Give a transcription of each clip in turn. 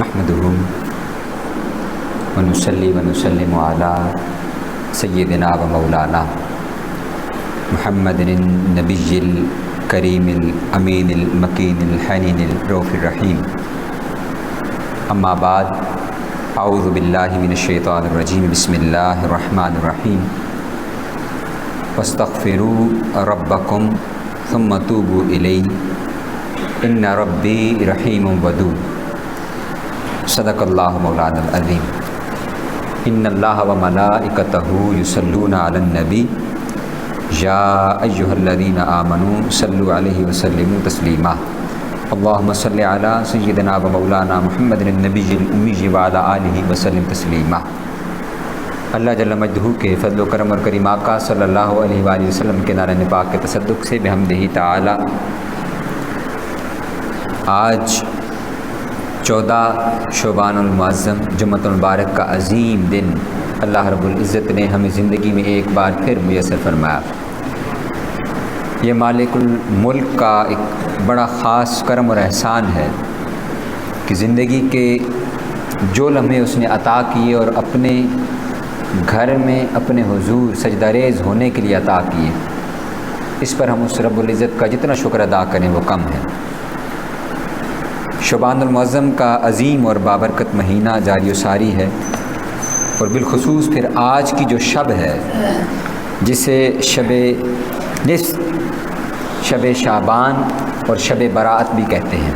نحمده ونصلي ونسلم على سيدنا ومولانا محمد النبي الكريم الأمين المكين الحنين الرؤوف الرحيم. أما بعد، أعوذ بالله من الشيطان الرجيم. بسم الله الرحمن الرحيم. واستغفروا ربكم ثم توبوا إليه إن ربي رحيم ودود. صدق اللہ مولانا العظیم. ان اللہ وملائکتہ یصلون علی النبی یا ایہا الذین آمنوا صلوا علیہ وسلموا تسلیما. اللہم صلی علی سیدنا و مولانا محمد النبی الامی وعلی آلہ وسلم تسلیما. اللہ جل مجدہ کے فضل و کرم اور کریم آقا صلی اللہ علیہ وآلہ وسلم کے نارین پاک کے تصدق سے بحمدہ تعالی آج 14 شعبان المعظم جمعۃ المبارک کا عظیم دن اللہ رب العزت نے ہمیں زندگی میں ایک بار پھر میسر فرمایا. یہ مالک الملک کا ایک بڑا خاص کرم اور احسان ہے کہ زندگی کے جو لمحے اس نے عطا کیے اور اپنے گھر میں اپنے حضور سجدہ ریز ہونے کے لیے عطا کیے، اس پر ہم اس رب العزت کا جتنا شکر ادا کریں وہ کم ہے. شعبان المعظم کا عظیم اور بابرکت مہینہ جاری و ساری ہے، اور بالخصوص پھر آج کی جو شب ہے جسے شب نصف، شب شعبان اور شب برات بھی کہتے ہیں.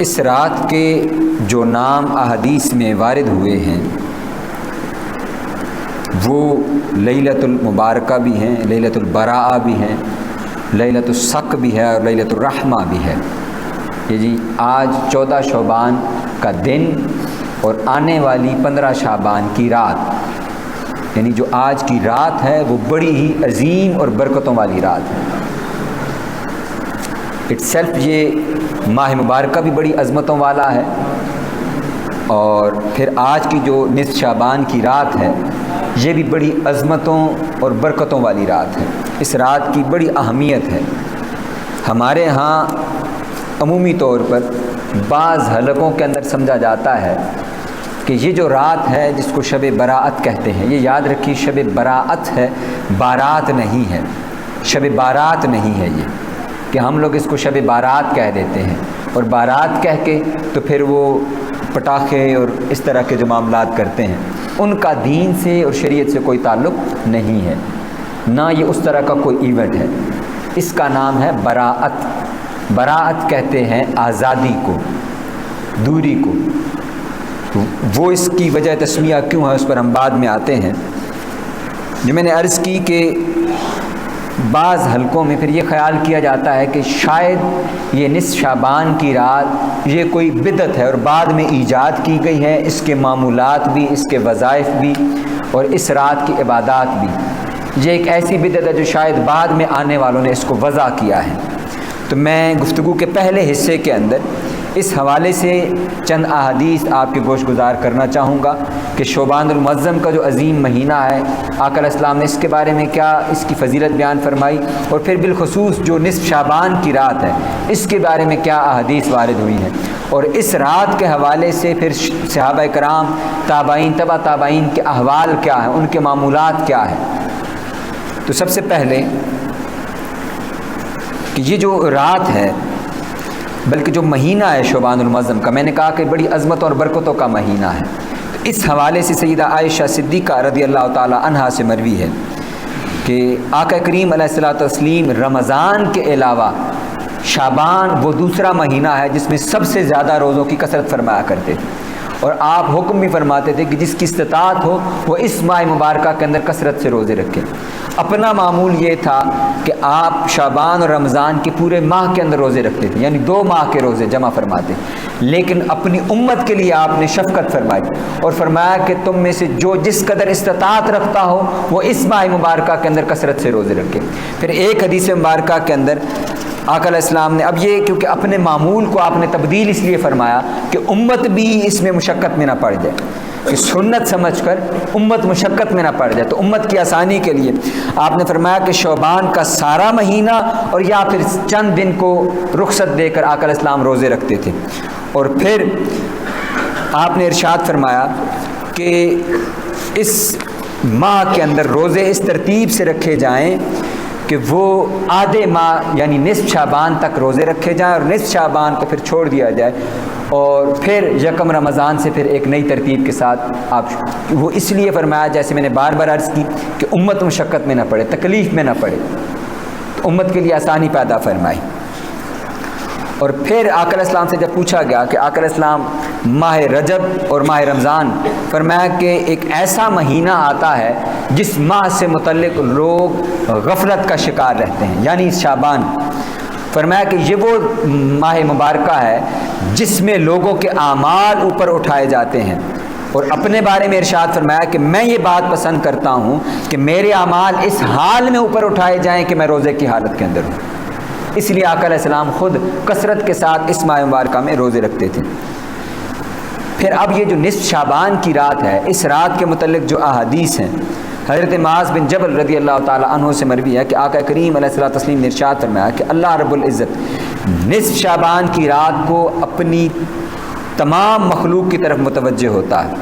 اس رات کے جو نام احادیث میں وارد ہوئے ہیں وہ لیلۃ المبارکہ بھی ہیں، لیلۃ البراءہ بھی ہیں، لیلۃ الصق بھی ہے اور لیلۃ الرحمہ بھی ہے. یہ جی آج 14 شعبان کا دن اور آنے والی 15 شعبان کی رات، یعنی جو آج کی رات ہے وہ بڑی ہی عظیم اور برکتوں والی رات ہے. اٹ سیلف یہ ماہ مبارکہ بھی بڑی عظمتوں والا ہے، اور پھر آج کی جو نصف شعبان کی رات ہے یہ بھی بڑی عظمتوں اور برکتوں والی رات ہے. اس رات کی بڑی اہمیت ہے. ہمارے ہاں عمومی طور پر بعض حلقوں کے اندر سمجھا جاتا ہے کہ یہ جو رات ہے جس کو شب برات کہتے ہیں، یہ یاد رکھیے شب برات ہے، بارات نہیں ہے، شب بارات نہیں ہے. یہ کہ ہم لوگ اس کو شب بارات کہہ دیتے ہیں، اور بارات کہہ کے تو پھر وہ پٹاخے اور اس طرح کے جو معاملات کرتے ہیں ان کا دین سے اور شریعت سے کوئی تعلق نہیں ہے، نہ یہ اس طرح کا کوئی ایونٹ ہے. اس کا نام ہے براعت. براعت کہتے ہیں آزادی کو، دوری کو. وہ اس کی وجہ تسمیہ کیوں ہے اس پر ہم بعد میں آتے ہیں. جو میں نے عرض کی کہ بعض حلقوں میں پھر یہ خیال کیا جاتا ہے کہ شاید یہ نصف شعبان کی رات یہ کوئی بدعت ہے اور بعد میں ایجاد کی گئی ہے، اس کے معمولات بھی، اس کے وظائف بھی اور اس رات کی عبادات بھی. یہ ایک ایسی بدعت ہے جو شاید بعد میں آنے والوں نے اس کو وضع کیا ہے. تو میں گفتگو کے پہلے حصے کے اندر اس حوالے سے چند احادیث آپ کے گوش گزار کرنا چاہوں گا کہ شعبان المعظم کا جو عظیم مہینہ ہے آقا علیہ السلام نے اس کے بارے میں کیا اس کی فضیلت بیان فرمائی، اور پھر بالخصوص جو نصف شعبان کی رات ہے اس کے بارے میں کیا احادیث وارد ہوئی ہیں، اور اس رات کے حوالے سے پھر صحابہ کرام، تابعین، تبع تابعین کے احوال کیا ہیں، ان کے معمولات کیا ہیں. تو سب سے پہلے کہ یہ جو رات ہے، بلکہ جو مہینہ ہے شعبان المعظم کا، میں نے کہا کہ بڑی عظمت اور برکتوں کا مہینہ ہے. اس حوالے سے سیدہ عائشہ صدیقہ رضی اللہ تعالی عنہا سے مروی ہے کہ آقا کریم علیہ الصلوۃ والتسلیم رمضان کے علاوہ شعبان وہ دوسرا مہینہ ہے جس میں سب سے زیادہ روزوں کی کثرت فرمایا کرتے تھے، اور آپ حکم بھی فرماتے تھے کہ جس کی استطاعت ہو وہ اس ماہ مبارکہ کے اندر کثرت سے روزے رکھے. اپنا معمول یہ تھا کہ آپ شعبان اور رمضان کے پورے ماہ کے اندر روزے رکھتے تھے، یعنی 2 ماہ کے روزے جمع فرماتے، لیکن اپنی امت کے لیے آپ نے شفقت فرمائی اور فرمایا کہ تم میں سے جو جس قدر استطاعت رکھتا ہو وہ اس ماہ مبارکہ کے اندر کثرت سے روزے رکھے. پھر ایک حدیث مبارکہ کے اندر آقا علیہ السلام نے، اب یہ کیونکہ اپنے معمول کو آپ نے تبدیل اس لیے فرمایا کہ امت بھی اس میں مشقت میں نہ پڑ جائے، کہ سنت سمجھ کر امت مشقت میں نہ پڑ جائے. تو امت کی آسانی کے لیے آپ نے فرمایا کہ شعبان کا سارا مہینہ اور یا پھر چند دن کو رخصت دے کر آقا علیہ السلام روزے رکھتے تھے. اور پھر آپ نے ارشاد فرمایا کہ اس ماہ کے اندر روزے اس ترتیب سے رکھے جائیں کہ وہ آدھے ماہ یعنی نصف شعبان تک روزے رکھے جائیں اور نصف شعبان کو پھر چھوڑ دیا جائے. اور پھر یکم رمضان سے پھر ایک نئی ترتیب کے ساتھ آپ وہ اس لیے فرمایا جیسے میں نے بار بار عرض کی کہ امت مشقت میں نہ پڑے, تکلیف میں نہ پڑے, تو امت کے لیے آسانی پیدا فرمائی. اور پھر آقا علیہ السلام سے جب پوچھا گیا کہ آقا علیہ السلام ماہ رجب اور ماہ رمضان, فرمایا کہ ایک ایسا مہینہ آتا ہے جس ماہ سے متعلق لوگ غفلت کا شکار رہتے ہیں, یعنی شعبان. فرمایا کہ یہ وہ ماہ مبارکہ ہے جس میں لوگوں کے اعمال اوپر اٹھائے جاتے ہیں. اور اپنے بارے میں ارشاد فرمایا کہ میں یہ بات پسند کرتا ہوں کہ میرے اعمال اس حال میں اوپر اٹھائے جائیں کہ میں روزے کی حالت کے اندر ہوں. اس لیے آقا علیہ السلام خود کثرت کے ساتھ اس ماہ مبارکہ میں روزے رکھتے تھے. پھر اب یہ جو نصف شعبان کی رات ہے, اس رات کے متعلق جو احادیث ہیں, حضرت معاذ بن جبل رضی اللہ تعالی عنہ سے مروی ہے کہ آقا کریم علیہ الصلوۃ والتسلیم نے ارشاد فرمایا کہ اللہ رب العزت نصف شعبان کی رات کو اپنی تمام مخلوق کی طرف متوجہ ہوتا ہے,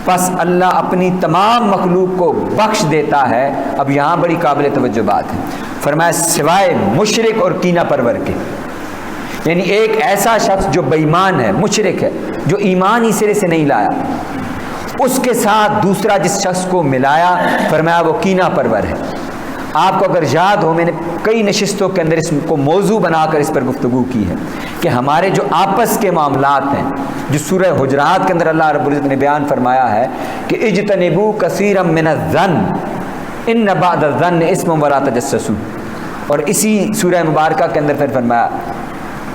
پس اللہ اپنی تمام مخلوق کو بخش دیتا ہے. اب یہاں بڑی قابل توجہ بات ہے, فرمایا سوائے مشرک اور کینہ پرور کے, یعنی ایک ایسا شخص جو بے ایمان ہے, مشرک ہے, جو ایمان ہی سرے سے نہیں لایا, اس کے ساتھ دوسرا جس شخص کو ملایا فرمایا وہ کینہ پرور ہے. آپ کو اگر یاد ہو, میں نے کئی نشستوں کے اندر اس کو موضوع بنا کر اس پر گفتگو کی ہے کہ ہمارے جو آپس کے معاملات ہیں, جو سورہ حجرات کے اندر اللہ رب العزت نے بیان فرمایا ہے کہ اجتنبوا کثیرا من الظن ان بعض الظن اسم ولا تجسسوا, اور اسی سورہ مبارکہ کے اندر پھر فرمایا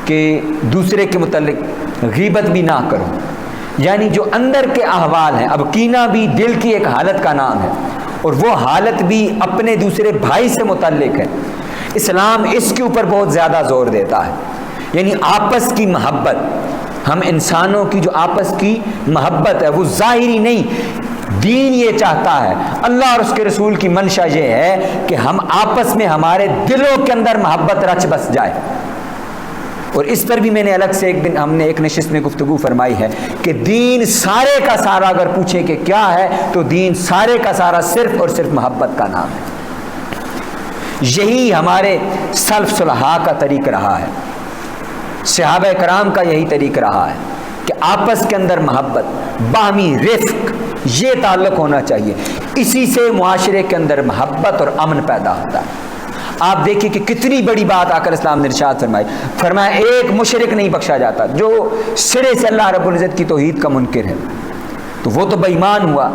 کہ دوسرے کے متعلق غیبت بھی نہ کرو, یعنی جو اندر کے احوال ہیں. اب کینہ بھی دل کی ایک حالت کا نام ہے, اور وہ حالت بھی اپنے دوسرے بھائی سے متعلق ہے. اسلام اس کے اوپر بہت زیادہ زور دیتا ہے, یعنی آپس کی محبت. ہم انسانوں کی جو آپس کی محبت ہے وہ ظاہری نہیں, دین یہ چاہتا ہے, اللہ اور اس کے رسول کی منشا یہ ہے کہ ہم آپس میں ہمارے دلوں کے اندر محبت رچ بس جائے. اور اس پر بھی میں نے الگ سے ایک دن ہم نے ایک نشست میں گفتگو فرمائی ہے کہ دین سارے کا سارا اگر پوچھیں کہ کیا ہے, تو دین سارے کا سارا صرف اور صرف محبت کا نام ہے. یہی ہمارے سلف صلحاء کا طریق رہا ہے, صحابہ کرام کا یہی طریق رہا ہے کہ آپس کے اندر محبت, باہمی رفق, یہ تعلق ہونا چاہیے. اسی سے معاشرے کے اندر محبت اور امن پیدا ہوتا ہے. آپ دیکھیے کہ کتنی بڑی بات آقا علیہ السلام نے ارشاد فرمائی, فرمایا ایک مشرک نہیں بخشا جاتا جو سرے سے اللہ رب العزت کی توحید کا منکر ہے, تو وہ تو بے ایمان ہوا,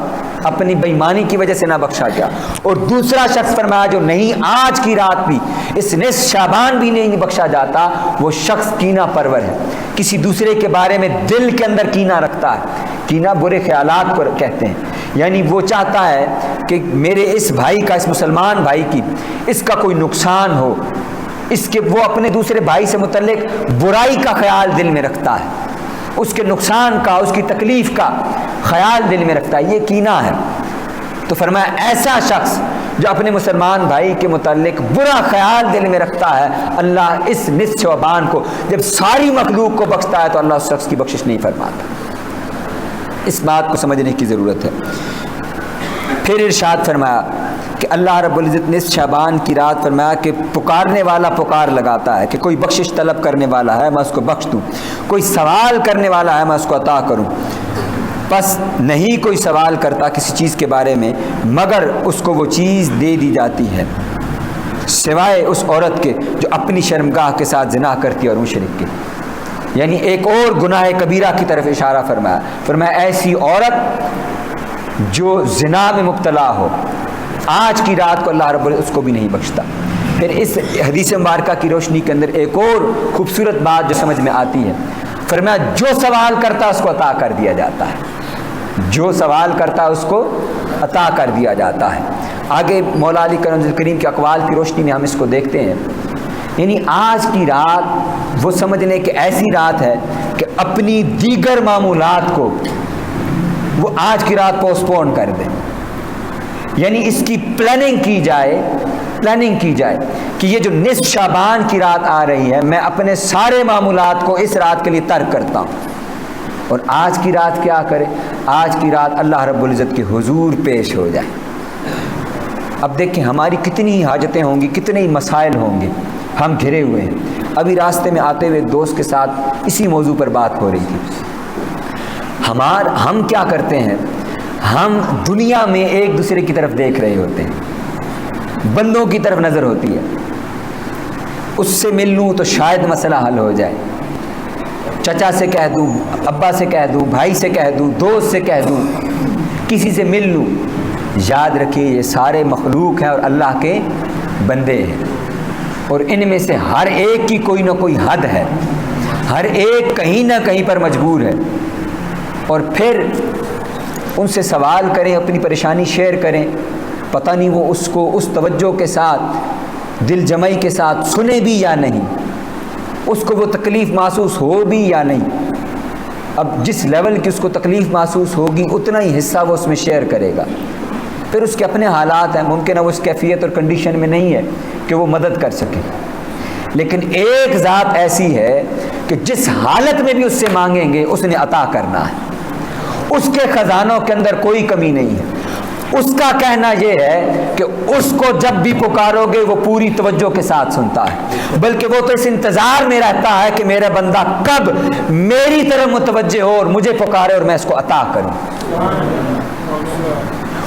اپنی بے ایمانی کی وجہ سے نہ بخشا گیا. اور دوسرا شخص فرمایا جو نہیں آج کی رات بھی, اس نصف شعبان بھی نہیں بخشا جاتا, وہ شخص کینہ پرور ہے, کسی دوسرے کے بارے میں دل کے اندر کینہ رکھتا ہے. کینہ برے خیالات کو کہتے ہیں, یعنی وہ چاہتا ہے کہ میرے اس بھائی کا, اس مسلمان بھائی کی, اس کا کوئی نقصان ہو, اس کے وہ اپنے دوسرے بھائی سے متعلق برائی کا خیال دل میں رکھتا ہے, اس کے نقصان کا, اس کی تکلیف کا خیال دل میں رکھتا ہے, یہ کینہ ہے. تو فرمایا ایسا شخص جو اپنے مسلمان بھائی کے متعلق برا خیال دل میں رکھتا ہے, اللہ اس نصف شعبان کو جب ساری مخلوق کو بخشتا ہے تو اللہ اس شخص کی بخشش نہیں فرماتا. اس بات کو سمجھنے کی ضرورت ہے. پھر ارشاد فرمایا کہ اللہ رب العزت نے اس شعبان کی رات فرمایا کہ پکارنے والا پکار لگاتا ہے کہ کوئی بخشش طلب کرنے والا ہے میں اس کو بخش دوں, کوئی سوال کرنے والا ہے میں اس کو عطا کروں. بس نہیں کوئی سوال کرتا کسی چیز کے بارے میں مگر اس کو وہ چیز دے دی جاتی ہے, سوائے اس عورت کے جو اپنی شرمگاہ کے ساتھ زنا کرتی ہے اور مشرک کے. یعنی ایک اور گناہ کبیرہ کی طرف اشارہ فرمایا, فرمایا ایسی عورت جو زنا میں مبتلا ہو, آج کی رات کو اللہ رب العزت اس کو بھی نہیں بخشتا. پھر اس حدیث مبارکہ کی روشنی کے اندر ایک اور خوبصورت بات جو سمجھ میں آتی ہے, فرمایا جو سوال کرتا اس کو عطا کر دیا جاتا ہے, جو سوال کرتا اس کو عطا کر دیا جاتا ہے. آگے مولا علی کریم کے اقوال کی روشنی میں ہم اس کو دیکھتے ہیں. یعنی آج کی رات وہ سمجھنے کہ ایسی رات ہے کہ اپنی دیگر معمولات کو وہ آج کی رات پوسٹ پون کر دیں، یعنی اس کی پلاننگ کی جائے کہ یہ جو نصف شعبان کی رات آ رہی ہے میں اپنے سارے معمولات کو اس رات کے لیے ترک کرتا ہوں، اور آج کی رات کیا کرے؟ آج کی رات اللہ رب العزت کے حضور پیش ہو جائے۔ اب دیکھیں ہماری کتنی ہی حاجتیں ہوں گی، کتنے ہی مسائل ہوں گے، ہم گھرے ہوئے ہیں۔ ابھی راستے میں آتے ہوئے ایک دوست کے ساتھ اسی موضوع پر بات ہو رہی تھی۔ ہم کیا کرتے ہیں، ہم دنیا میں ایک دوسرے کی طرف دیکھ رہے ہوتے ہیں، بندوں کی طرف نظر ہوتی ہے، اس سے مل لوں تو شاید مسئلہ حل ہو جائے، چچا سے کہہ دوں، ابا سے کہہ دوں، بھائی سے کہہ دوں، دوست سے کہہ دوں، کسی سے مل لوں۔ یاد رکھیے یہ سارے مخلوق ہیں اور اللہ کے بندے ہیں، اور ان میں سے ہر ایک کی کوئی نہ کوئی حد ہے، ہر ایک کہیں نہ کہیں پر مجبور ہے، اور پھر ان سے سوال کریں، اپنی پریشانی شیئر کریں، پتہ نہیں وہ اس کو اس توجہ کے ساتھ، دل جمعی کے ساتھ سنے بھی یا نہیں، اس کو وہ تکلیف محسوس ہو بھی یا نہیں۔ اب جس لیول کی اس کو تکلیف محسوس ہوگی اتنا ہی حصہ وہ اس میں شیئر کرے گا۔ پھر اس کے اپنے حالات ہیں، ممکن ہے وہ اس کیفیت اور کنڈیشن میں نہیں ہے کہ وہ مدد کر سکے، لیکن ایک ذات ایسی ہے کہ جس حالت میں بھی اس سے مانگیں گے اس نے عطا کرنا ہے، اس کے خزانوں کے اندر کوئی کمی نہیں ہے۔ اس کا کہنا یہ ہے کہ اس کو جب بھی پکارو گے وہ پوری توجہ کے ساتھ سنتا ہے، بلکہ وہ تو اس انتظار میں رہتا ہے کہ میرا بندہ کب میری طرف متوجہ ہو اور مجھے پکارے اور میں اس کو عطا کروں۔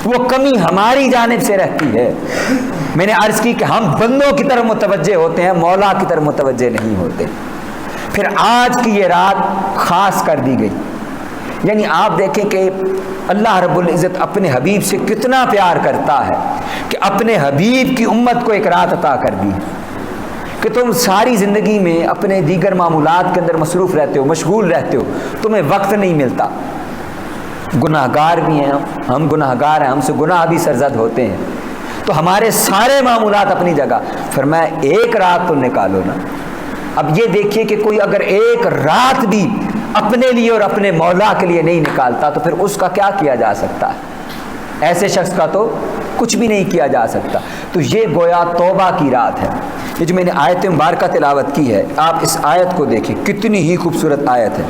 وہ کمی ہماری جانب سے رہتی ہے۔ میں نے عرض کی کہ ہم بندوں کی طرف متوجہ ہوتے ہیں، مولا کی طرف متوجہ نہیں ہوتے۔ پھر آج کی یہ رات خاص کر دی گئی، یعنی آپ دیکھیں کہ اللہ رب العزت اپنے حبیب سے کتنا پیار کرتا ہے کہ اپنے حبیب کی امت کو ایک رات عطا کر دی کہ تم ساری زندگی میں اپنے دیگر معمولات کے اندر مصروف رہتے ہو، مشغول رہتے ہو، تمہیں وقت نہیں ملتا۔ گناہ گار بھی ہیں ہم گناہ گار ہیں، ہم سے گناہ بھی سرزد ہوتے ہیں، تو ہمارے سارے معمولات اپنی جگہ، فرمایا ایک رات تو نکالو نا۔ اب یہ دیکھیے کہ کوئی اگر ایک رات بھی اپنے لیے اور اپنے مولا کے لیے نہیں نکالتا تو پھر اس کا کیا کیا جا سکتا ہے؟ ایسے شخص کا تو کچھ بھی نہیں کیا جا سکتا۔ تو یہ گویا توبہ کی رات ہے۔ یہ جو میں نے آیت مبارکہ تلاوت کی ہے، آپ اس آیت کو دیکھیں، کتنی ہی خوبصورت آیت ہے۔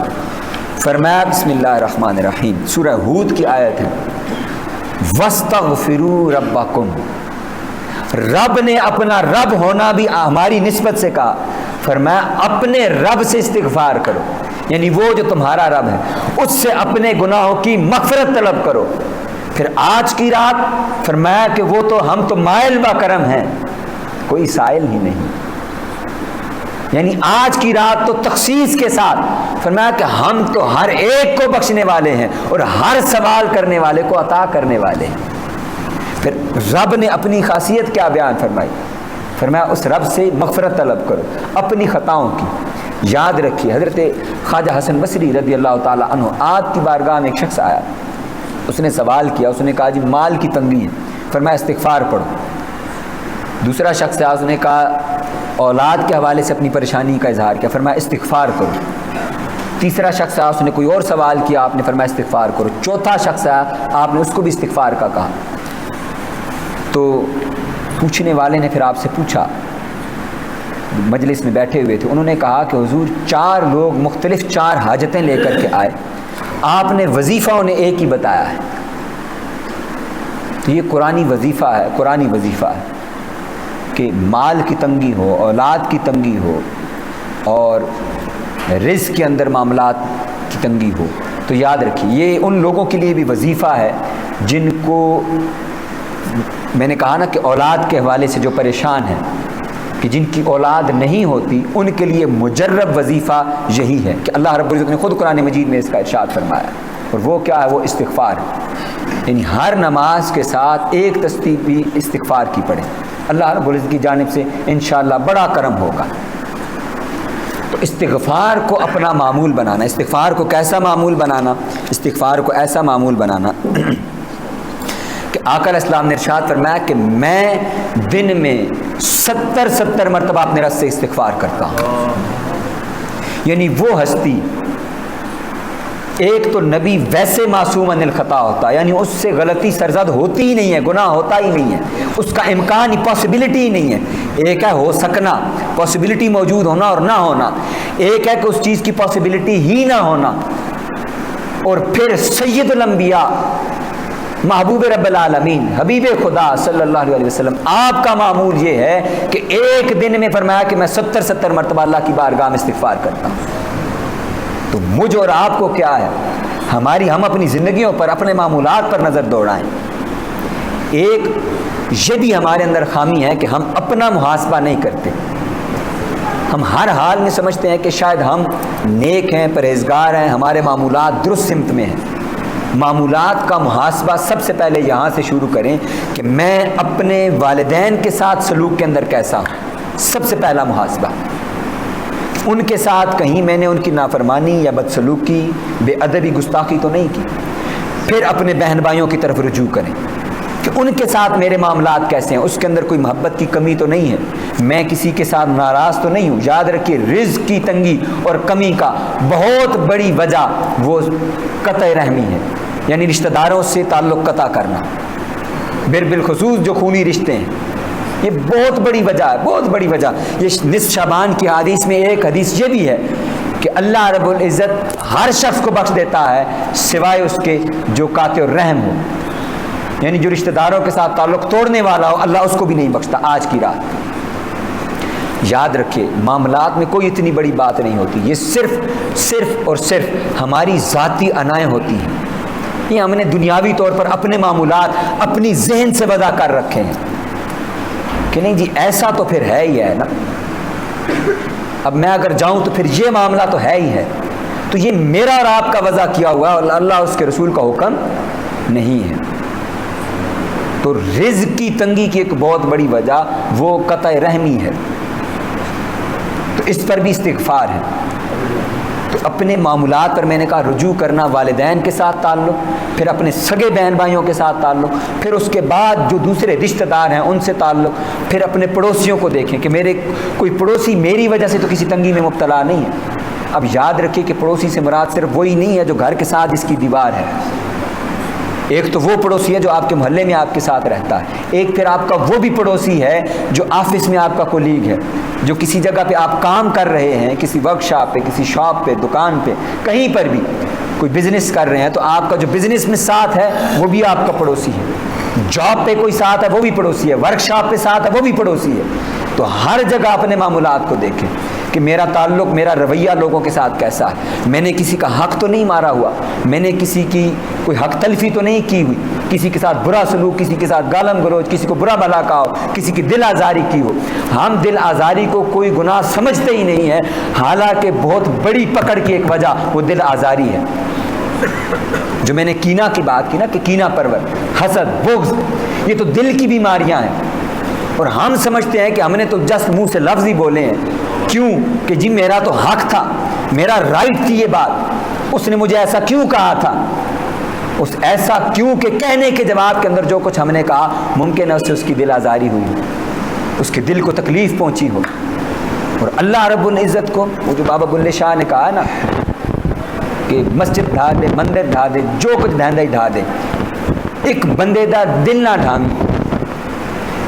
فرمایا بسم اللہ الرحمن الرحیم، سورہ ہود کی آیت ہے، وَاسْتَغْفِرُوا رَبَّكُمْ۔ رب نے اپنا رب ہونا بھی ہماری نسبت سے کہا، فرمایا اپنے رب سے استغفار کرو، یعنی وہ جو تمہارا رب ہے اس سے اپنے گناہوں کی مغفرت طلب کرو۔ پھر آج کی رات فرمایا کہ وہ تو ہم تو مائل با کرم ہیں، کوئی سائل ہی نہیں، یعنی آج کی رات تو تخصیص کے ساتھ فرمایا کہ ہم تو ہر ایک کو بخشنے والے ہیں اور ہر سوال کرنے والے کو عطا کرنے والے ہیں۔ پھر رب نے اپنی خاصیت کیا بیان فرمائی، فرمایا اس رب سے مغفرت طلب کرو اپنی خطاؤں کی۔ یاد رکھیے حضرت خواجہ حسن بصری رضی اللہ تعالیٰ عنہ، آپ کی بارگاہ میں ایک شخص آیا، اس نے سوال کیا، اس نے کہا جی مال کی تنگی ہے، فرمایا استغفار پڑھو۔ دوسرا شخص آیا، اس نے کہا اولاد کے حوالے سے اپنی پریشانی کا اظہار کیا، فرمایا استغفار کرو۔ تیسرا شخص آیا، اس نے کوئی اور سوال کیا، آپ نے فرمایا استغفار کرو۔ چوتھا شخص آیا، آپ نے اس کو بھی استغفار کا کہا۔ تو پوچھنے والے نے پھر آپ سے پوچھا، مجلس میں بیٹھے ہوئے تھے، انہوں نے کہا کہ حضور 4 لوگ مختلف 4 حاجتیں لے کر کے آئے، آپ نے وظیفہ انہیں ایک ہی بتایا ہے۔ تو یہ قرآنی وظیفہ ہے، قرآنی وظیفہ ہے کہ مال کی تنگی ہو، اولاد کی تنگی ہو اور رزق کے اندر معاملات کی تنگی ہو، تو یاد رکھیے یہ ان لوگوں کے لیے بھی وظیفہ ہے جن کو میں نے کہا نا کہ اولاد کے حوالے سے جو پریشان ہیں، کہ جن کی اولاد نہیں ہوتی، ان کے لیے مجرب وظیفہ یہی ہے کہ اللہ رب العزت نے خود قرآن مجید میں اس کا ارشاد فرمایا، اور وہ کیا ہے؟ وہ استغفار ہے، یعنی ہر نماز کے ساتھ ایک تسبیح بھی استغفار کی پڑھیں، اللہ رب العزت کی جانب سے انشاءاللہ بڑا کرم ہوگا۔ تو استغفار کو اپنا معمول بنانا، استغفار کو کیسا معمول بنانا؟ استغفار کو ایسا معمول بنانا کہ آقا علیہ السلام نے ارشاد فرمایا کہ میں دن میں 70 مرتبہ اپنے رب سے استغفار کرتا ہوں، یعنی وہ ہستی ایک تو نبی ویسے معصوم عن الخطا ہوتا ہے، یعنی اس سے غلطی سرزد ہوتی ہی نہیں ہے، گناہ ہوتا ہی نہیں ہے، اس کا امکان ہی، پاسبلٹی ہی نہیں ہے۔ ایک ہے ہو سکنا، پاسبلٹی موجود ہونا اور نہ ہونا، ایک ہے کہ اس چیز کی پاسبلٹی ہی نہ ہونا۔ اور پھر سید الانبیاء، محبوب رب العالمین، حبیب خدا صلی اللہ علیہ وسلم، آپ کا معمول یہ ہے کہ ایک دن میں فرمایا کہ میں 70 مرتبہ اللہ کی بارگاہ میں استغفار کرتا ہوں۔ تو مجھ اور آپ کو کیا ہے، ہم اپنی زندگیوں پر، اپنے معمولات پر نظر دوڑائیں۔ ایک یہ بھی ہمارے اندر خامی ہے کہ ہم اپنا محاسبہ نہیں کرتے۔ ہم ہر حال میں سمجھتے ہیں کہ شاید ہم نیک ہیں، پرہیزگار ہیں، ہمارے معمولات درست سمت میں ہیں۔ معمولات کا محاسبہ سب سے پہلے یہاں سے شروع کریں کہ میں اپنے والدین کے ساتھ سلوک کے اندر کیسا ہوں۔ سب سے پہلا محاسبہ، ان کے ساتھ کہیں میں نے ان کی نافرمانی یا بدسلوکی، بے ادبی، گستاخی تو نہیں کی۔ پھر اپنے بہن بھائیوں کی طرف رجوع کریں کہ ان کے ساتھ میرے معاملات کیسے ہیں، اس کے اندر کوئی محبت کی کمی تو نہیں ہے، میں کسی کے ساتھ ناراض تو نہیں ہوں۔ یاد رکھیے، رزق کی تنگی اور کمی کا بہت بڑی وجہ وہ قطع رحمی ہے، یعنی رشتہ داروں سے تعلق قطع کرنا، بالخصوص جو خونی رشتے ہیں، یہ بہت بڑی وجہ ہے، بہت بڑی وجہ۔ یہ نصف شعبان کی حدیث میں ایک حدیث یہ بھی ہے کہ اللہ رب العزت ہر شخص کو بخش دیتا ہے سوائے اس کے جو قاطع الرحم ہو، یعنی جو رشتہ داروں کے ساتھ تعلق توڑنے والا ہو، اللہ اس کو بھی نہیں بخشتا آج کی رات۔ یاد رکھیے، معاملات میں کوئی اتنی بڑی بات نہیں ہوتی، یہ صرف اور صرف ہماری ذاتی عنائیں ہوتی ہیں۔ یہ ہم نے دنیاوی طور پر اپنے معمولات اپنی ذہن سے وضع کر رکھے ہیں کہ نہیں جی ایسا تو پھر ہے ہی ہے نا، اب میں اگر جاؤں تو پھر یہ معاملہ تو ہے ہی ہے، تو یہ میرا اور آپ کا وضع کیا ہوا اور اللہ اس کے رسول کا حکم نہیں ہے۔ تو رزق کی تنگی کی ایک بہت بڑی وجہ وہ قطع رحمی ہے، تو اس پر بھی استغفار ہے۔ تو اپنے معاملات پر میں نے کہا رجوع کرنا، والدین کے ساتھ تعلق، پھر اپنے سگے بہن بھائیوں کے ساتھ تعلق، پھر اس کے بعد جو دوسرے رشتہ دار ہیں ان سے تعلق، پھر اپنے پڑوسیوں کو دیکھیں کہ میرے کوئی پڑوسی میری وجہ سے تو کسی تنگی میں مبتلا نہیں ہے۔ اب یاد رکھیے کہ پڑوسی سے مراد صرف وہی نہیں ہے جو گھر کے ساتھ اس کی دیوار ہے، ایک تو وہ پڑوسی ہے جو آپ کے محلے میں آپ کے ساتھ رہتا ہے، ایک پھر آپ کا وہ بھی پڑوسی ہے جو آفس میں آپ کا کولیگ ہے، جو کسی جگہ پہ آپ کام کر رہے ہیں، کسی ورک شاپ پہ، کسی شاپ پہ، دکان پہ، کہیں پر بھی کوئی بزنس کر رہے ہیں تو آپ کا جو بزنس میں ساتھ ہے وہ بھی آپ کا پڑوسی ہے، جاب پہ کوئی ساتھ ہے وہ بھی پڑوسی ہے، ورک شاپ پہ ساتھ ہے وہ بھی پڑوسی ہے۔ تو ہر جگہ اپنے معمولات کو دیکھیں کہ میرا تعلق، میرا رویہ لوگوں کے ساتھ کیسا ہے، میں نے کسی کا حق تو نہیں مارا ہوا، میں نے کسی کی کوئی حق تلفی تو نہیں کی ہوئی، کسی کے ساتھ برا سلوک، کسی کے ساتھ گالم گلوچ، کسی کو برا بھلا کہا ہو، کسی کی دل آزاری کی ہو۔ ہم دل آزاری کو کوئی گناہ سمجھتے ہی نہیں ہے، حالانکہ بہت بڑی پکڑ کی ایک وجہ وہ دل آزاری ہے۔ جو میں نے کینہ کی بات کی نا کہ کینہ پرور، حسد، بغض، یہ تو دل کی بیماریاں ہیں، اور ہم سمجھتے ہیں کہ ہم نے تو جسٹ منہ سے لفظ ہی بولے ہیں۔ کیوں کہ جی میرا تو حق تھا، میرا رائٹ تھی یہ بات، اس نے مجھے ایسا کیوں کہا تھا، اس ایسا کیوں کے کہنے کے جواب کے اندر جو کچھ ہم نے کہا ممکن ہے اس سے اس کی دل آزاری ہوئی ہو، اس کے دل کو تکلیف پہنچی ہو۔ اور اللہ رب العزت کو وہ جو بابا بلے شاہ نے کہا ہے نا کہ مسجد ڈھا دے، مندر ڈھا دے، جو کچھ ڈھاندا ہی ڈھا دے، ایک بندے دا دل نہ ڈھامی،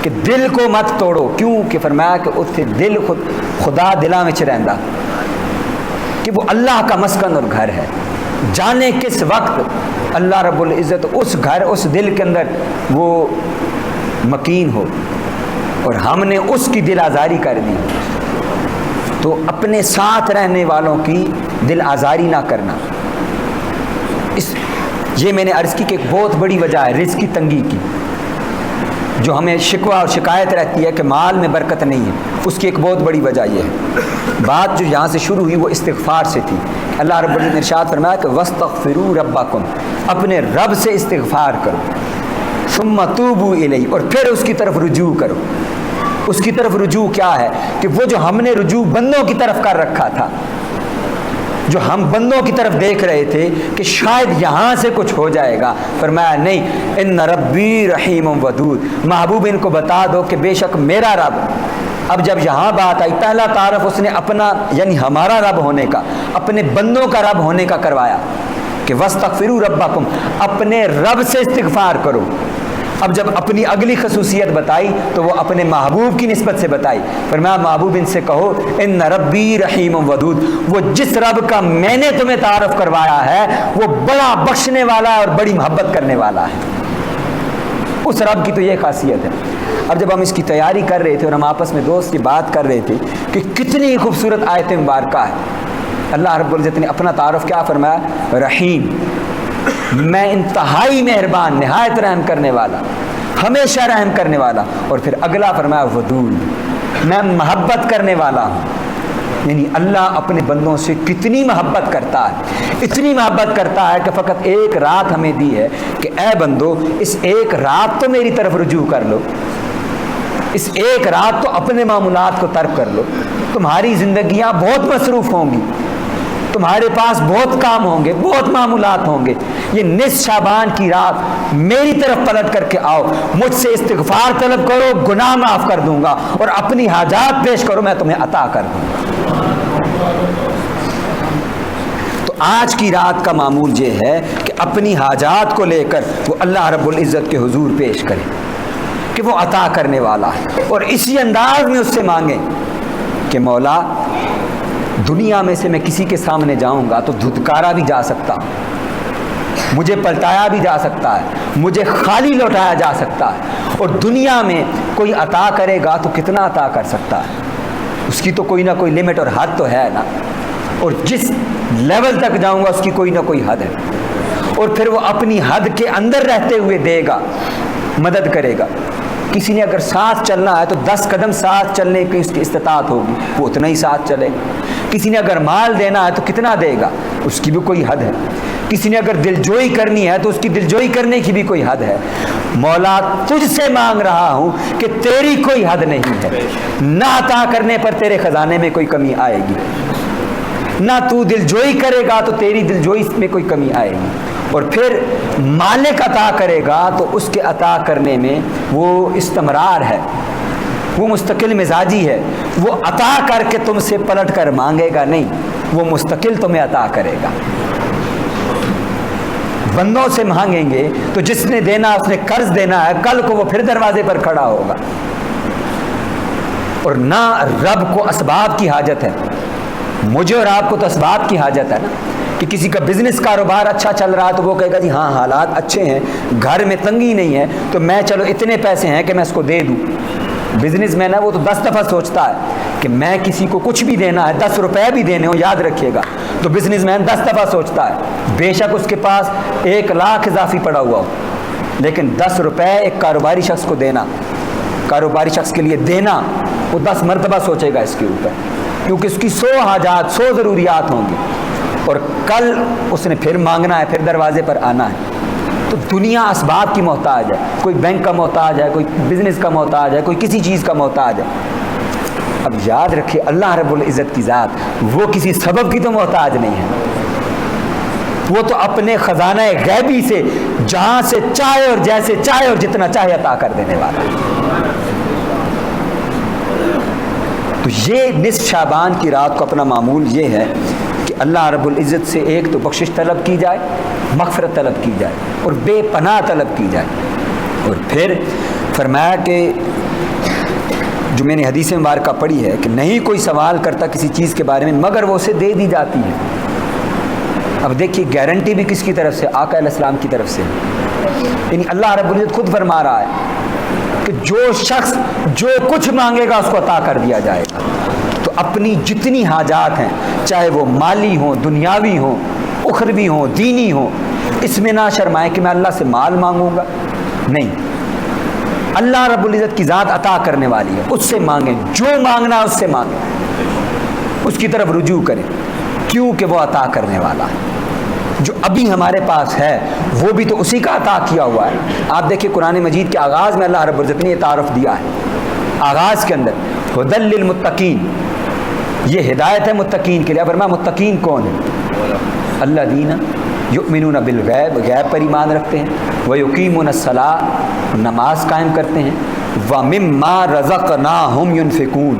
کہ دل کو مت توڑو۔ کیوں کہ فرمایا کہ اس سے دل خدا دلاں وچ رہندا، کہ وہ اللہ کا مسکن اور گھر ہے، جانے کس وقت اللہ رب العزت اس گھر، اس دل کے اندر وہ مکین ہو، اور ہم نے اس کی دل آزاری کر دی۔ تو اپنے ساتھ رہنے والوں کی دل آزاری نہ کرنا، یہ میں نے عرض کی کہ ایک بہت بڑی وجہ ہے رزق کی تنگی کی، جو ہمیں شکوہ اور شکایت رہتی ہے کہ مال میں برکت نہیں ہے، اس کی ایک بہت بڑی وجہ یہ ہے۔ بات جو یہاں سے شروع ہوئی وہ استغفار سے تھی۔ اللہ رب العزت نے ارشاد فرمایا کہ وَاسْتَغْفِرُوا رَبَّكُمْ، اپنے رب سے استغفار کرو، ثُمَّ تُوبُوا إِلَيْهِ، اور پھر اس کی طرف رجوع کرو۔ اس کی طرف رجوع کیا ہے کہ وہ جو ہم نے رجوع بندوں کی طرف کر رکھا تھا، جو ہم بندوں کی طرف دیکھ رہے تھے کہ شاید یہاں سے کچھ ہو جائے گا، فرمایا نہیں، ان ربی رحیم ودود، محبوب ان کو بتا دو کہ بے شک میرا رب۔ اب جب یہاں بات آئی، پہلا تعارف اس نے اپنا یعنی ہمارا رب ہونے کا، اپنے بندوں کا رب ہونے کا کروایا کہ کہ وستغفروا ربکم، اپنے رب سے استغفار کرو۔ اب جب اپنی اگلی خصوصیت بتائی تو وہ اپنے محبوب کی نسبت سے بتائی، فرمایا محبوب ان سے کہو ان ربی رحیم ودود، وہ جس رب کا میں نے تمہیں تعارف کروایا ہے وہ بڑا بخشنے والا اور بڑی محبت کرنے والا ہے۔ اس رب کی تو یہ خاصیت ہے۔ اب جب ہم اس کی تیاری کر رہے تھے اور ہم آپس میں دوست کی بات کر رہے تھے کہ کتنی خوبصورت آیت مبارکہ ہے، اللہ رب العزت نے اپنا تعارف کیا فرمایا؟ رحیم، میں انتہائی مہربان، نہایت رحم کرنے والا، ہمیشہ رحم کرنے والا، اور پھر اگلا فرمایا ودود، میں محبت کرنے والا ہوں۔ یعنی اللہ اپنے بندوں سے کتنی محبت کرتا ہے، اتنی محبت کرتا ہے کہ فقط ایک رات ہمیں دی ہے کہ اے بندو اس ایک رات تو میری طرف رجوع کر لو، اس ایک رات تو اپنے معمولات کو ترک کر لو، تمہاری زندگیاں بہت مصروف ہوں گی، تمہارے پاس بہت کام ہوں گے، بہت معمولات ہوں گے، یہ نصف شعبان کی رات میری طرف پلٹ کر کے آؤ، مجھ سے استغفار طلب کرو، گناہ معاف کر دوں گا، اور اپنی حاجات پیش کرو، میں تمہیں عطا کر دوں گا۔ تو آج کی رات کا معمول یہ ہے کہ اپنی حاجات کو لے کر وہ اللہ رب العزت کے حضور پیش کریں کہ وہ عطا کرنے والا ہے، اور اسی انداز میں اس سے مانگیں کہ مولا دنیا میں سے میں کسی کے سامنے جاؤں گا تو دھتکارا بھی جا سکتا ہوں، مجھے پلٹایا بھی جا سکتا ہے، مجھے خالی لوٹایا جا سکتا ہے، اور دنیا میں کوئی عطا کرے گا تو کتنا عطا کر سکتا ہے، اس کی تو کوئی نہ کوئی لمٹ اور حد تو ہے نا، اور جس لیول تک جاؤں گا اس کی کوئی نہ کوئی حد ہے، اور پھر وہ اپنی حد کے اندر رہتے ہوئے دے گا، مدد کرے گا۔ کسی نے اگر ساتھ چلنا ہے تو 10 قدم ساتھ چلنے کی اس کی استطاعت ہوگی، وہ اتنا ہی ساتھ چلے گا۔ کسی نے اگر مال دینا ہے تو کتنا دے گا، اس کی بھی کوئی حد ہے۔ کسی نے اگر دلجوئی کرنی ہے تو اس کی دلجوئی کرنے کی بھی کوئی حد ہے۔ مولا تجھ سے مانگ رہا ہوں کہ تیری کوئی حد نہیں ہے، نہ عطا کرنے پر تیرے خزانے میں کوئی کمی آئے گی، نہ تو دلجوئی کرے گا تو تیری دلجوئی میں کوئی کمی آئے گی، اور پھر مالک عطا کرے گا تو اس کے عطا کرنے میں وہ استمرار ہے، وہ مستقل مزاجی ہے، وہ عطا کر کے تم سے پلٹ کر مانگے گا نہیں، وہ مستقل تمہیں عطا کرے گا۔ بندوں سے مانگیں گے تو جس نے دینا اس نے قرض دینا ہے، کل کو وہ پھر دروازے پر کھڑا ہوگا، اور نہ رب کو اسباب کی حاجت ہے، مجھے اور آپ کو تو اسباب کی حاجت ہے نا، کہ کسی کا بزنس کاروبار اچھا چل رہا ہے تو وہ کہے گا جی ہاں حالات اچھے ہیں، گھر میں تنگی نہیں ہے، تو میں چلو اتنے پیسے ہیں کہ میں اس کو دے دوں۔ بزنس مین ہے وہ تو 10 دفعہ سوچتا ہے کہ میں کسی کو کچھ بھی دینا ہے، 10 روپے بھی دینے ہو، یاد رکھیے گا، تو بزنس مین 10 دفعہ سوچتا ہے، بے شک اس کے پاس 1 لاکھ اضافی پڑا ہوا ہو، لیکن 10 روپے ایک کاروباری شخص کو دینا، کاروباری شخص کے لیے دینا، وہ 10 مرتبہ سوچے گا اس کے اوپر، کیونکہ اس کی 100 حاجات 100 ضروریات ہوں گی، اور کل اس نے پھر مانگنا ہے، پھر دروازے پر آنا ہے۔ تو دنیا اسباب کی محتاج ہے، کوئی بینک کا محتاج ہے، کوئی بزنس کا محتاج ہے، کوئی کسی چیز کا محتاج ہے۔ اب یاد رکھیے اللہ رب العزت کی ذات وہ کسی سبب کی تو محتاج نہیں ہے، وہ تو اپنے خزانہ غیبی سے جہاں سے چاہے اور جیسے چاہے اور جتنا چاہے عطا کر دینے والا ہے۔ تو یہ نصف شعبان کی رات کو اپنا معمول یہ ہے کہ اللہ رب العزت سے ایک تو بخشش طلب کی جائے، مغفرت طلب کی جائے، اور بے پناہ طلب کی جائے، اور پھر فرمایا کہ جو میں نے حدیث مبارکہ پڑھی ہے کہ نہیں کوئی سوال کرتا کسی چیز کے بارے میں مگر وہ اسے دے دی جاتی ہے۔ اب دیکھیے گارنٹی بھی کس کی طرف سے؟ آقا علیہ السلام کی طرف سے، یعنی اللہ رب العزت خود فرما رہا ہے کہ جو شخص جو کچھ مانگے گا اس کو عطا کر دیا جائے گا۔ تو اپنی جتنی حاجات ہیں، چاہے وہ مالی ہوں، دنیاوی ہوں، اخروی ہوں، دینی ہوں، اس میں نہ شرمائیں کہ میں اللہ سے مال مانگوں گا، نہیں، اللہ رب العزت کی ذات عطا کرنے والی ہے، اس سے مانگیں، جو مانگنا ہے اس سے مانگیں، اس کی طرف رجوع کریں، کیونکہ وہ عطا کرنے والا ہے۔ جو ابھی ہمارے پاس ہے وہ بھی تو اسی کا عطا کیا ہوا ہے۔ آپ دیکھیں قرآن مجید کے آغاز میں اللہ رب العزت نے یہ تعارف دیا ہے، آغاز کے اندر ہدی للمتقین، یہ ہدایت ہے متقین کے لیے۔ فرمایا متقین کون ہے؟ الذین یؤمنون بالغیب، غیب پر ایمان رکھتے ہیں، ویقیمون الصلاۃ، نماز قائم کرتے ہیں، ومما رزقناہم ینفقون،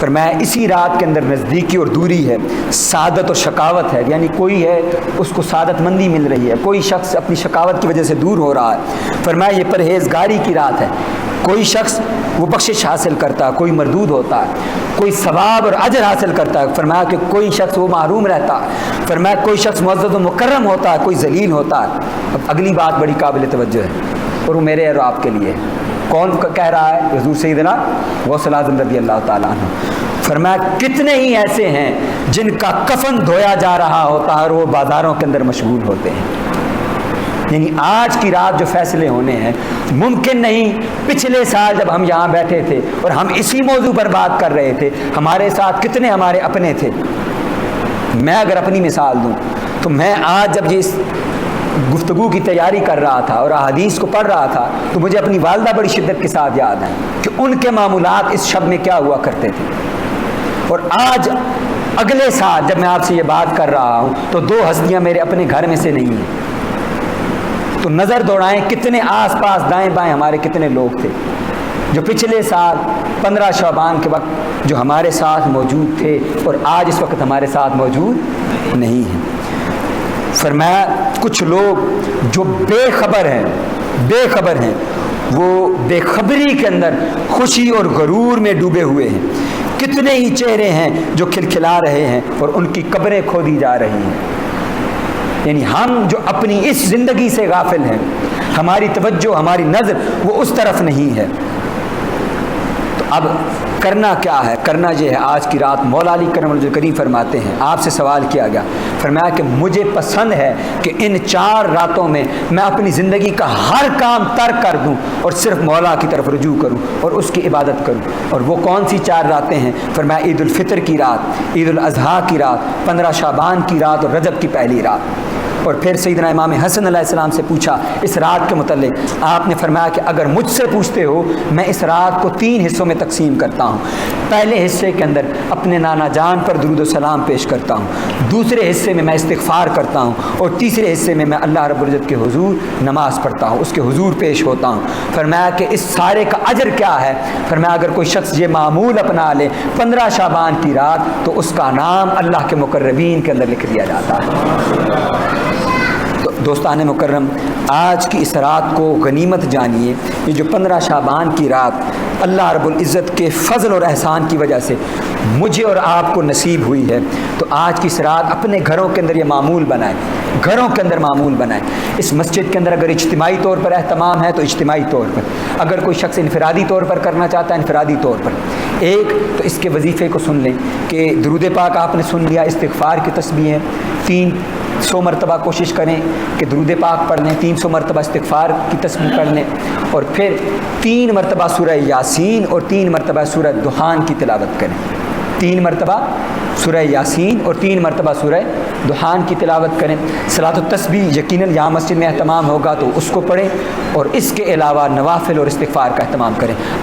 فرمایا اسی رات کے اندر نزدیکی اور دوری ہے، سعادت اور شقاوت ہے، یعنی کوئی ہے اس کو سعادت مندی مل رہی ہے، کوئی شخص اپنی شقاوت کی وجہ سے دور ہو رہا ہے۔ فرمایا یہ پرہیزگاری کی رات ہے، کوئی شخص وہ بخشش حاصل کرتا ہے، کوئی مردود ہوتا ہے، کوئی ثواب اور اجر حاصل کرتا ہے۔ فرمایا کہ کوئی شخص وہ محروم رہتا ہے۔ فرمایا کوئی شخص معزز و مکرم ہوتا ہے، کوئی ذلیل ہوتا ہے۔ اب اگلی بات بڑی قابل توجہ ہے اور وہ میرے اور آپ کے لیے کون کہہ رہا ہے؟ حضور سیدنا غوث الاعظم رضی اللہ تعالیٰ عنہ۔ فرمایا کتنے ہی ایسے ہیں جن کا کفن دھویا جا رہا ہوتا ہے اور وہ بازاروں کے اندر مشغول ہوتے ہیں۔ یعنی آج کی رات جو فیصلے ہونے ہیں، ممکن نہیں پچھلے سال جب ہم یہاں بیٹھے تھے اور ہم اسی موضوع پر بات کر رہے تھے، ہمارے ساتھ کتنے ہمارے اپنے تھے۔ میں اگر اپنی مثال دوں تو میں آج جب اس گفتگو کی تیاری کر رہا تھا اور احادیث کو پڑھ رہا تھا تو مجھے اپنی والدہ بڑی شدت کے ساتھ یاد ہیں کہ ان کے معمولات اس شب میں کیا ہوا کرتے تھے۔ اور آج اگلے سال جب میں آپ سے یہ بات کر رہا ہوں تو دو ہستیاں میرے اپنے گھر میں سے نہیں ہیں۔ تو نظر دوڑائیں کتنے آس پاس دائیں بائیں ہمارے کتنے لوگ تھے جو پچھلے سال 15 شعبان کے وقت جو ہمارے ساتھ موجود تھے اور آج اس وقت ہمارے ساتھ موجود نہیں ہیں۔ فرمایا کچھ لوگ جو بے خبر ہیں وہ بے خبری کے اندر خوشی اور غرور میں ڈوبے ہوئے ہیں۔ کتنے ہی چہرے ہیں جو کھلکھلا رہے ہیں اور ان کی قبریں کھودی جا رہی ہیں۔ یعنی ہم جو اپنی اس زندگی سے غافل ہیں، ہماری توجہ ہماری نظر وہ اس طرف نہیں ہے۔ تو اب کرنا کیا ہے؟ کرنا یہ ہے آج کی رات مولا علی کرم اللہ کریم فرماتے ہیں، آپ سے سوال کیا گیا، فرمایا کہ مجھے پسند ہے کہ ان 4 راتوں میں میں اپنی زندگی کا ہر کام ترک کر دوں اور صرف مولا کی طرف رجوع کروں اور اس کی عبادت کروں۔ اور وہ کون سی 4 راتیں ہیں؟ فرمایا عید الفطر کی رات، عید الاضحیٰ کی رات، 15 شعبان کی رات اور رجب کی پہلی رات۔ اور پھر سیدنا امام حسن علیہ السلام سے پوچھا اس رات کے متعلق، آپ نے فرمایا کہ اگر مجھ سے پوچھتے ہو میں اس رات کو 3 حصوں میں تقسیم کرتا ہوں۔ پہلے حصے کے اندر اپنے نانا جان پر درود و سلام پیش کرتا ہوں، دوسرے حصے میں استغفار کرتا ہوں، اور تیسرے حصے میں اللہ رب العزت کے حضور نماز پڑھتا ہوں، اس کے حضور پیش ہوتا ہوں۔ فرمایا کہ اس سارے کا اجر کیا ہے؟ فرمایا اگر کوئی شخص یہ معمول اپنا لے 15 شعبان کی رات تو اس کا نام اللہ کے مقربین کے اندر لکھ دیا جاتا ہے۔ تو دوستان مکرم، آج کی اس رات کو غنیمت جانیے۔ یہ جو 15 شعبان کی رات اللہ رب العزت کے فضل اور احسان کی وجہ سے مجھے اور آپ کو نصیب ہوئی ہے، تو آج کی اس رات اپنے گھروں کے اندر یہ معمول بنائیں، گھروں کے اندر معمول بنائیں۔ اس مسجد کے اندر اگر اجتماعی طور پر اہتمام ہے تو اجتماعی طور پر، اگر کوئی شخص انفرادی طور پر کرنا چاہتا ہے انفرادی طور پر۔ ایک تو اس کے وظیفے کو سن لیں کہ درود پاک آپ نے سن لیا، استغفار کی تسبیحیں 300 مرتبہ کوشش کریں کہ درود پاک پڑھ لیں، 300 مرتبہ استغفار کی تسبیح پڑھ لیں، اور پھر 3 مرتبہ سورہ یاسین اور 3 مرتبہ سورہ دخان کی تلاوت کریں۔ 3 مرتبہ سورہ یاسین اور 3 مرتبہ سورہ دخان کی تلاوت کریں۔ صلاۃ التسبیح یقیناً یہاں مسجد میں اہتمام ہوگا تو اس کو پڑھیں، اور اس کے علاوہ نوافل اور استغفار کا اہتمام کریں۔